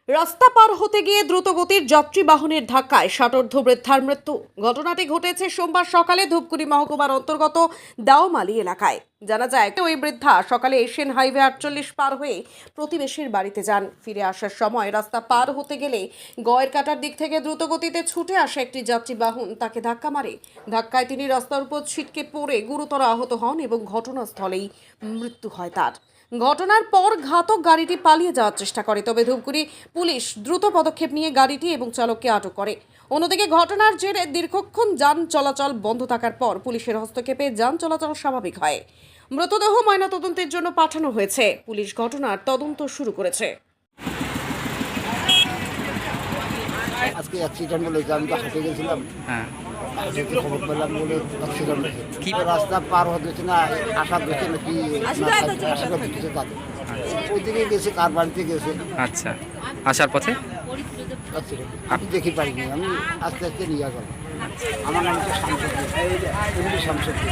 রাস্তা পার হতে গিয়ে দ্রুতগতির যাত্রী বাহনের ধাক্কায় ষাটোর্ধ্ব বৃদ্ধার মৃত্যু। ঘটনাটি ঘটেছে সোমবার সকালে ধূপগুড়ি মহকুমার অন্তর্গত দাওমালি এলাকায়। জানা যায়, ওই বৃদ্ধা সকালে এশিয়ান হাইওয়ে 48 পার হয়ে প্রতিবেশীর বাড়িতে যান। ফিরে আসার সময় রাস্তা পার হতে গেলে গয়ের কাটার দিক থেকে দ্রুতগতিতে ছুটে আসা একটি যাত্রী বাহন তাকে ধাক্কা মারে। ধাক্কায় তিনি রাস্তার উপর ছিটকে পড়ে গুরুতর আহত হন এবং ঘটনাস্থলেই মৃত্যু হয় তার। ঘটনার পর ঘাতক গাড়িটি পালিয়ে যাওয়ার চেষ্টা করে, তবে ধূপগুড়ি পুলিশ দ্রুত পদক্ষেপ নিয়ে গাড়িটি এবং চালককে আটক করে। অন্যদিকে ঘটনার জেরে দীর্ঘক্ষণ যান চলাচল বন্ধ থাকার পর পুলিশের হস্তক্ষেপে যান চলাচল স্বাভাবিক হয়। মৃতদেহ ময়নাতদন্তের জন্য পাঠানো হয়েছে। পুলিশ ঘটনার তদন্ত শুরু করেছে। আজকে অ্যাক্সিডেন্ট বলেছে, আমি তো হাঁটে গেছিলাম, হাঁটে খবর পেলাম বলে অ্যাক্সিডেন্ট হয়েছে। কি রাস্তা পার হতেছে না, আশা করছে নাকি আশীর্বাদ দিচ্ছে তাদের, ওইদিকে গেছে, কার বাড়িতে গেছে। আচ্ছা, আসার পথে অ্যাক্সিডেন্ট আমি দেখি পাইনি, আমি আস্তে আস্তে নিয়ে গেলাম। আমার নাম তো শামসুদ্দিন, শামসুদ্দিন।